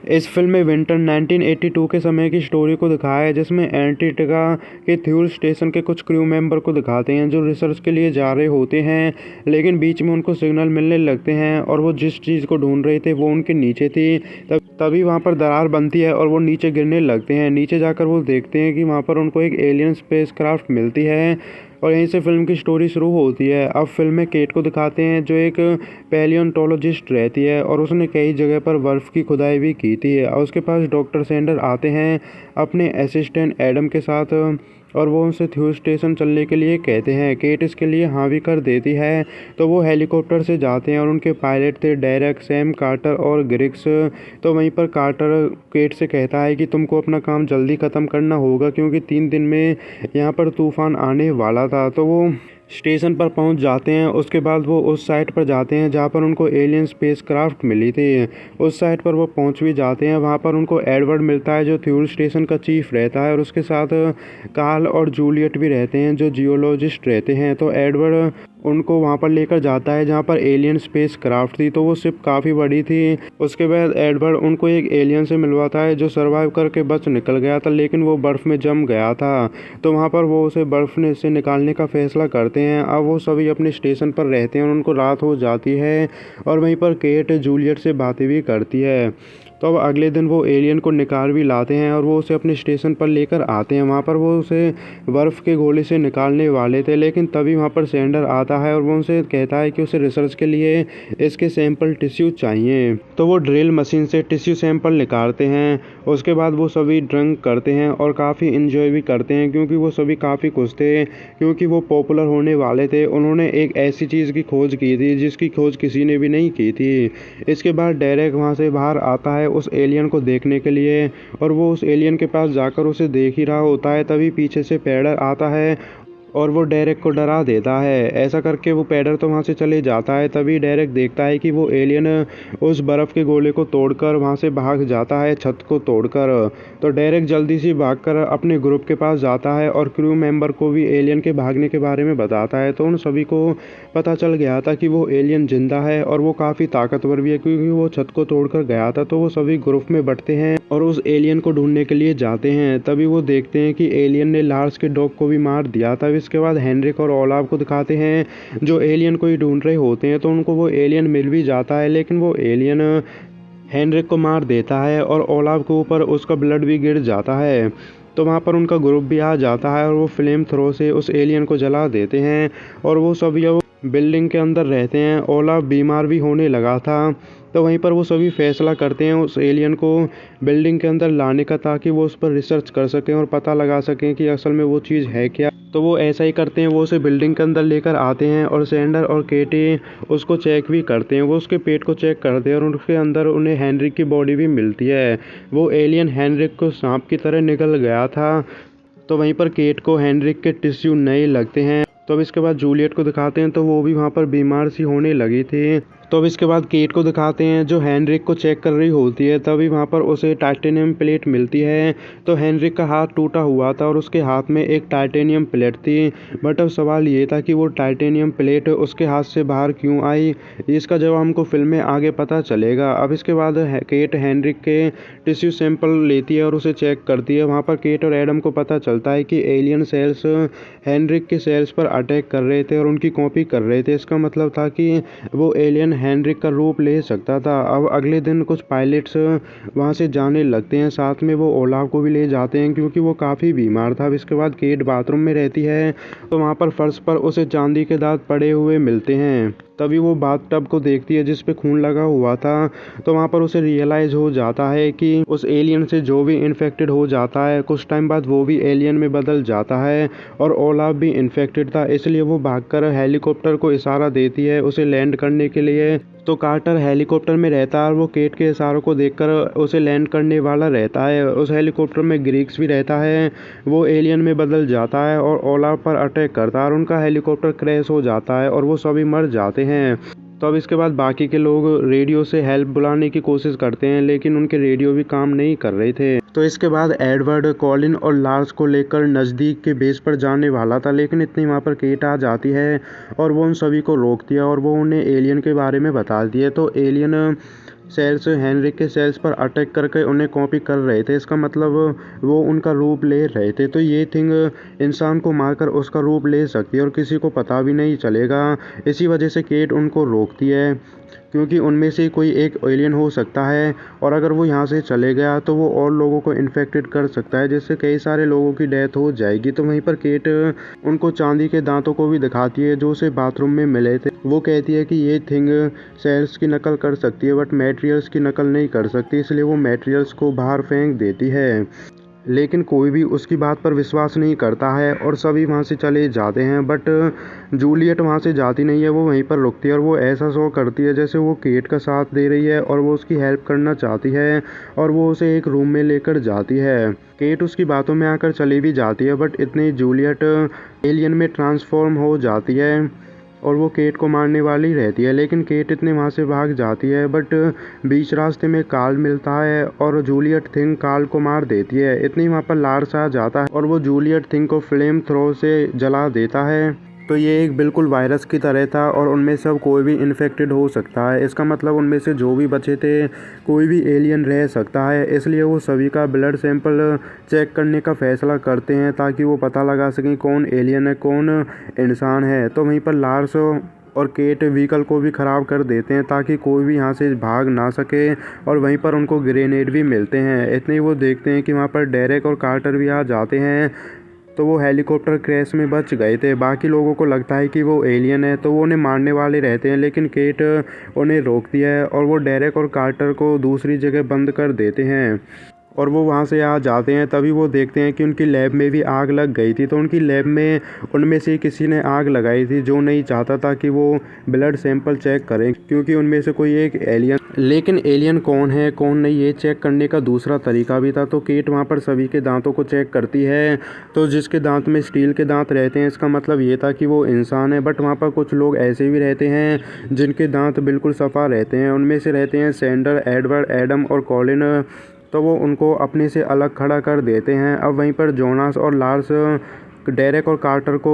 इस फिल्म में विंटर 1982 के समय की स्टोरी को दिखाया है, जिसमें एंटार्कटिका के थ्यूल स्टेशन के कुछ क्रू मेंबर को दिखाते हैं जो रिसर्च के लिए जा रहे होते हैं, लेकिन बीच में उनको सिग्नल मिलने लगते हैं और वो जिस चीज़ को ढूंढ रहे थे वो उनके नीचे थी। तभी वहाँ पर दरार बनती है और वो नीचे गिरने लगते हैं। नीचे जाकर वो देखते हैं कि वहाँ पर उनको एक एलियन स्पेसक्राफ्ट मिलती है और यहीं से फिल्म की स्टोरी शुरू होती है। अब फिल्म में केट को दिखाते हैं जो एक पैलियोंटोलॉजिस्ट रहती है और उसने कई जगह पर बर्फ़ की खुदाई भी की थी और उसके पास डॉक्टर सैंडर आते हैं अपने असिस्टेंट एडम के साथ और वो उनसे थ्यूल स्टेशन चलने के लिए कहते हैं। केट इसके लिए हाँ भी कर देती है, तो वो हेलीकॉप्टर से जाते हैं और उनके पायलट थे डेरेक, सैम, कार्टर और ग्रिग्स। तो वहीं पर कार्टर केट से कहता है कि तुमको अपना काम जल्दी ख़त्म करना होगा क्योंकि 3 दिन में यहाँ पर तूफ़ान आने वाला था। तो वो स्टेशन पर पहुंच जाते हैं। उसके बाद वो उस साइट पर जाते हैं जहां पर उनको एलियन स्पेसक्राफ्ट मिली थी। उस साइट पर वो पहुंच भी जाते हैं। वहां पर उनको एडवर्ड मिलता है जो फ्यूल स्टेशन का चीफ रहता है और उसके साथ कार्ल और जूलियट भी रहते हैं जो जियोलॉजिस्ट रहते हैं। तो एडवर्ड उनको वहां पर लेकर जाता है जहां पर एलियन स्पेसक्राफ्ट थी। तो वो शिप काफ़ी बड़ी थी। उसके बाद एडवर्ड उनको एक एलियन से मिलवाता है जो सर्वाइव करके बच निकल गया था, लेकिन वो बर्फ़ में जम गया था। तो वहाँ पर वो उसे बर्फ़ से निकालने का फैसला करते हैं। अब वो सभी अपने स्टेशन पर रहते हैं और उनको रात हो जाती है और वहीं पर केट जूलियट से बातें भी करती है। तो अब अगले दिन वो एलियन को निकाल भी लाते हैं और वो उसे अपने स्टेशन पर लेकर आते हैं। वहाँ पर वो उसे बर्फ़ के गोले से निकालने वाले थे, लेकिन तभी वहाँ पर सैंडर आता है और वो उनसे कहता है कि उसे रिसर्च के लिए इसके सैंपल टिश्यू चाहिए। तो वो ड्रिल मशीन से टिश्यू सैंपल निकालते हैं। उसके बाद वो सभी ड्रिंक करते हैं और काफ़ी इन्जॉय भी करते हैं क्योंकि वो सभी काफ़ी खुश थे क्योंकि वो पॉपुलर होने वाले थे। उन्होंने एक ऐसी चीज़ की खोज की थी जिसकी खोज किसी ने भी नहीं की थी। इसके बाद डेरेक वहाँ से बाहर आता है उस एलियन को देखने के लिए और वो उस एलियन के पास जाकर उसे देख ही रहा होता है। तभी पीछे से पैडर आता है और वो डेरेक को डरा देता है। ऐसा करके वो पैडर तो वहाँ से चले जाता है। तभी डेरेक देखता है कि वो एलियन उस बर्फ़ के गोले को तोड़कर वहाँ से भाग जाता है, छत को तोड़कर। तो डेरेक जल्दी से भागकर अपने ग्रुप के पास जाता है और क्रू मेंबर को भी एलियन के भागने के बारे में बताता है। तो उन सभी को पता चल गया था कि वो एलियन जिंदा है और वो काफ़ी ताकतवर भी है क्योंकि वो छत को तोड़कर गया था। तो वो सभी ग्रुप में बंटते हैं और उस एलियन को ढूंढने के लिए जाते हैं। तभी वो देखते हैं कि एलियन ने लार्स के डॉग को भी मार दिया था। इसके बाद हेनरिक और ओलाव को दिखाते हैं जो एलियन को ही ढूंढ रहे होते हैं। तो उनको वो एलियन मिल भी जाता है, लेकिन वो एलियन हेनरिक को मार देता है और ओलाव के ऊपर उसका ब्लड भी गिर जाता है। तो वहाँ पर उनका ग्रुप भी आ जाता है और वो फ्लेम थ्रो से उस एलियन को जला देते हैं और वो सभी अब बिल्डिंग के अंदर रहते हैं। ओलाव बीमार भी होने लगा था। तो वहीं पर वो सभी फैसला करते हैं उस एलियन को बिल्डिंग के अंदर लाने का ताकि वो उस पर रिसर्च कर सकें और पता लगा सकें कि असल में वो चीज़ है क्या। तो वो ऐसा ही करते हैं, वो उसे बिल्डिंग के अंदर लेकर आते हैं और सैंडर और केटी उसको चेक भी करते हैं। वो उसके पेट को चेक करते हैं और उसके अंदर उन्हें हेनरिक की बॉडी भी मिलती है। वो एलियन हेनरिक को सांप की तरह निगल गया था। तो वहीं पर केट को हेनरिक के टिश्यू नए लगते हैं। तो अब इसके बाद जूलियट को दिखाते हैं तो वो भी वहाँ पर बीमार सी होने लगी थी। तो अब इसके बाद केट को दिखाते हैं जो हेनरिक को चेक कर रही होती है। तभी वहाँ पर उसे टाइटेनियम प्लेट मिलती है। तो हेनरिक का हाथ टूटा हुआ था और उसके हाथ में एक टाइटेनियम प्लेट थी। बट अब सवाल ये था कि वो टाइटेनियम प्लेट उसके हाथ से बाहर क्यों आई, इसका जवाब हमको फिल्म में आगे पता चलेगा। अब इसके बाद केट हेनरिक के टिश्यू सैंपल लेती है और उसे चेक करती है। वहाँ पर केट और एडम को पता चलता है कि एलियन सेल्स हेनरिक के सेल्स पर अटैक कर रहे थे और उनकी कॉपी कर रहे थे। इसका मतलब था कि वो एलियन हेनरिक का रूप ले सकता था। अब अगले दिन कुछ पायलट्स वहाँ से जाने लगते हैं, साथ में वो ओलाव को भी ले जाते हैं क्योंकि वो काफ़ी बीमार था। अब इसके बाद केट बाथरूम में रहती है तो वहाँ पर फर्श पर उसे चांदी के दांत पड़े हुए मिलते हैं। तभी वो बाथटब को देखती है जिस पे खून लगा हुआ था। तो वहाँ पर उसे रियलाइज़ हो जाता है कि उस एलियन से जो भी इन्फेक्टेड हो जाता है कुछ टाइम बाद वो भी एलियन में बदल जाता है और ओलाव भी इन्फेक्टेड था। इसलिए वो भागकर हेलीकॉप्टर को इशारा देती है उसे लैंड करने के लिए। तो कार्टर हेलीकॉप्टर में रहता है और वो केट के इशारों को देखकर उसे लैंड करने वाला रहता है। उस हेलीकॉप्टर में ग्रीक्स भी रहता है। वो एलियन में बदल जाता है और ओलाव पर अटैक करता है और उनका हेलीकॉप्टर क्रैश हो जाता है और वो सभी मर जाते हैं। तो अब इसके बाद बाकी के लोग रेडियो से हेल्प बुलाने की कोशिश करते हैं, लेकिन उनके रेडियो भी काम नहीं कर रहे थे। तो इसके बाद एडवर्ड कॉलिन और लार्स को लेकर नज़दीक के बेस पर जाने वाला था, लेकिन इतनी वहाँ पर केट आ जाती है और वो उन सभी को रोकती है और वो उन्हें एलियन के बारे में बताती है। तो एलियन सेल्स हेनरिक के सेल्स पर अटैक करके उन्हें कॉपी कर रहे थे। इसका मतलब वो उनका रूप ले रहे थे। तो ये थिंग इंसान को मारकर उसका रूप ले सकती है और किसी को पता भी नहीं चलेगा। इसी वजह से केट उनको रोकती है, क्योंकि उनमें से कोई एक एलियन हो सकता है और अगर वो यहाँ से चले गया तो वो और लोगों को इन्फेक्टेड कर सकता है, जिससे कई सारे लोगों की डेथ हो जाएगी। तो वहीं पर केट उनको चांदी के दांतों को भी दिखाती है जो उसे बाथरूम में मिले थे। वो कहती है कि ये थिंग सेल्स की नकल कर सकती है बट मटेरियल्स की नकल नहीं कर सकती, इसलिए वो मटेरियल्स को बाहर फेंक देती है। लेकिन कोई भी उसकी बात पर विश्वास नहीं करता है और सभी वहाँ से चले जाते हैं। बट जूलियट वहाँ से जाती नहीं है, वो वहीं पर रुकती है और वो ऐसा शो करती है जैसे वो केट का साथ दे रही है और वो उसकी हेल्प करना चाहती है और वो उसे एक रूम में लेकर जाती है। केट उसकी बातों में आकर चली भी जाती है बट इतनी जूलियट एलियन में ट्रांसफॉर्म हो जाती है और वो केट को मारने वाली रहती है। लेकिन केट इतने वहाँ से भाग जाती है बट बीच रास्ते में कार्ल मिलता है और जूलियट थिंग कार्ल को मार देती है। इतनी वहाँ पर लार्स आ जाता है और वो जूलियट थिंग को फ्लेम थ्रो से जला देता है। तो ये एक बिल्कुल वायरस की तरह था और उनमें से अब कोई भी इन्फेक्टेड हो सकता है। इसका मतलब उनमें से जो भी बचे थे कोई भी एलियन रह सकता है, इसलिए वो सभी का ब्लड सैंपल चेक करने का फैसला करते हैं ताकि वो पता लगा सकें कौन एलियन है कौन इंसान है। तो वहीं पर लार्स और केट व्हीकल को भी ख़राब कर देते हैं ताकि कोई भी यहाँ से भाग ना सके और वहीं पर उनको ग्रेनेड भी मिलते हैं। इतने ही वो देखते हैं कि वहाँ पर डेरेक और कार्टर भी आ जाते हैं। तो वो हेलीकॉप्टर क्रैश में बच गए थे। बाकी लोगों को लगता है कि वो एलियन है तो वो उन्हें मारने वाले रहते हैं, लेकिन केट उन्हें रोकती है और वो डेरेक और कार्टर को दूसरी जगह बंद कर देते हैं और वो वहाँ से आ जाते हैं। तभी वो देखते हैं कि उनकी लैब में भी आग लग गई थी। तो उनकी लैब में उनमें से किसी ने आग लगाई थी जो नहीं चाहता था कि वो ब्लड सैंपल चेक करें, क्योंकि उनमें से कोई एक एलियन, लेकिन एलियन कौन है कौन नहीं ये चेक करने का दूसरा तरीका भी था। तो केट वहाँ पर सभी के दांतों को चेक करती है। तो जिसके दांत में स्टील के दांत रहते हैं इसका मतलब ये था कि वो इंसान है। बट वहाँ पर कुछ लोग ऐसे भी रहते हैं जिनके दांत बिल्कुल सफ़ा रहते हैं। उनमें से रहते हैं सैंडर, एडवर्ड, एडम और कॉलिन। तो वो उनको अपने से अलग खड़ा कर देते हैं। अब वहीं पर जोनास और लार्स डेरेक और कार्टर को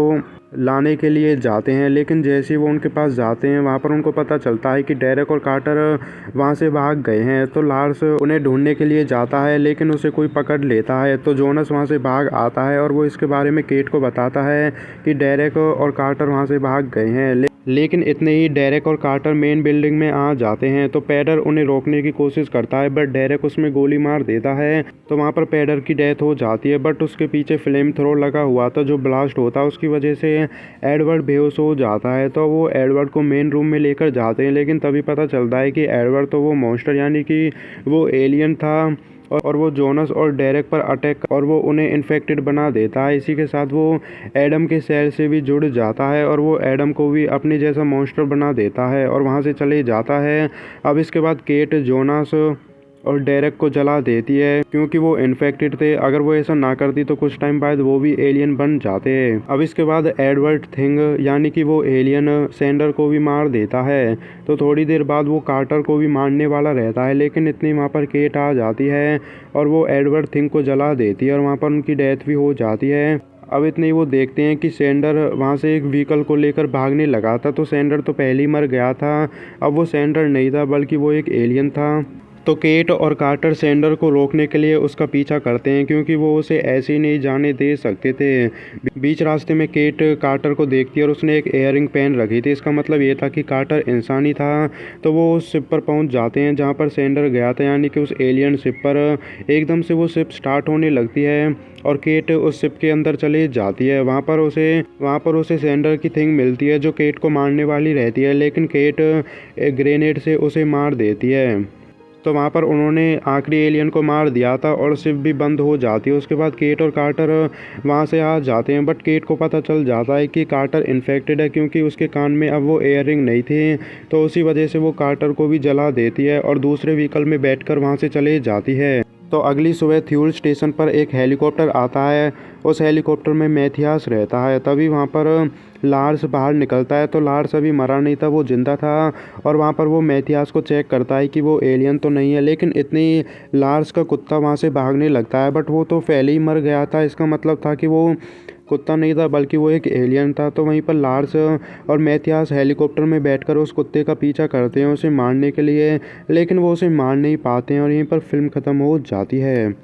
लाने के लिए जाते हैं, लेकिन जैसे ही वो उनके पास जाते हैं वहाँ पर उनको पता चलता है कि डेरेक और कार्टर वहाँ से भाग गए हैं। तो लार्स उन्हें ढूंढने के लिए जाता है लेकिन उसे कोई पकड़ लेता है। तो जोनस वहाँ से भाग आता है और वो इसके बारे में केट को बताता है कि डेरेक और कार्टर वहाँ से भाग गए हैं। लेकिन इतने ही डेरेक और कार्टर मेन बिल्डिंग में आ जाते हैं। तो पैडर उन्हें रोकने की कोशिश करता है बट डेरेक उसमें गोली मार देता है। तो वहाँ पर पैडर की डेथ हो जाती है बट उसके पीछे फ्लेम थ्रो लगा हुआ था जो ब्लास्ट होता है उसकी वजह से एडवर्ड बेहोश हो जाता है। तो वो एडवर्ड को मेन रूम में लेकर जाते हैं, लेकिन तभी पता चलता है कि एडवर्ड तो वो मॉन्स्टर यानी कि वो एलियन था और वो जोनस और डेरेक पर अटैक और वो उन्हें इन्फेक्टेड बना देता है। इसी के साथ वो एडम के सेल से भी जुड़ जाता है और वो एडम को भी अपने जैसा मॉन्स्टर बना देता है और वहाँ से चले जाता है। अब इसके बाद केट जोनस और डेरेक को जला देती है क्योंकि वो इन्फेक्टेड थे। अगर वो ऐसा ना करती तो कुछ टाइम बाद वो भी एलियन बन जाते। अब इसके बाद एडवर्ड थिंग यानी कि वो एलियन सैंडर को भी मार देता है। तो थोड़ी देर बाद वो कार्टर को भी मारने वाला रहता है, लेकिन इतनी वहाँ पर केट आ जाती है और वो एडवर्ड थिंग को जला देती है और वहाँ पर उनकी डेथ भी हो जाती है। अब इतने ही वो देखते हैं कि सैंडर वहाँ से एक व्हीकल को लेकर भागने लगा था। तो सैंडर तो पहले ही मर गया था। अब वो सैंडर नहीं था बल्कि वो एक एलियन था। तो केट और कार्टर सैंडर को रोकने के लिए उसका पीछा करते हैं क्योंकि वो उसे ऐसे ही नहीं जाने दे सकते थे। बीच रास्ते में केट कार्टर को देखती है और उसने एक इयररिंग पहन रखी थी। इसका मतलब ये था कि कार्टर इंसान ही था। तो वो उस शिप पर पहुंच जाते हैं जहां पर सैंडर गया था, यानी कि उस एलियन शिप पर। एकदम से वो शिप स्टार्ट होने लगती है और केट उस शिप के अंदर चली जाती है। वहाँ पर उसे सैंडर की थिंग मिलती है जो केट को मारने वाली रहती है, लेकिन केट एक ग्रेनेड से उसे मार देती है। तो वहाँ पर उन्होंने आखिरी एलियन को मार दिया था और शिप भी बंद हो जाती है। उसके बाद केट और कार्टर वहाँ से आ जाते हैं बट केट को पता चल जाता है कि कार्टर इन्फेक्टेड है क्योंकि उसके कान में अब वो इयररिंग नहीं थी। तो उसी वजह से वो कार्टर को भी जला देती है और दूसरे व्हीकल में बैठकर वहाँ से चले जाती है। तो अगली सुबह फ्यूल स्टेशन पर एक हेलीकॉप्टर आता है। उस हेलीकॉप्टर में मैथियास रहता है। तभी वहाँ पर लार्स बाहर निकलता है। तो लार्स अभी मरा नहीं था, वो जिंदा था और वहाँ पर वो मैथियास को चेक करता है कि वो एलियन तो नहीं है। लेकिन इतनी लार्स का कुत्ता वहाँ से भागने लगता है बट वो तो पहले ही मर गया था। इसका मतलब था कि वो कुत्ता नहीं था बल्कि वो एक एलियन था। तो वहीं पर लार्स और मैथियास हेलीकॉप्टर में बैठकर उस कुत्ते का पीछा करते हैं उसे मारने के लिए, लेकिन वो उसे मार नहीं पाते हैं और यहीं पर फिल्म ख़त्म हो जाती है।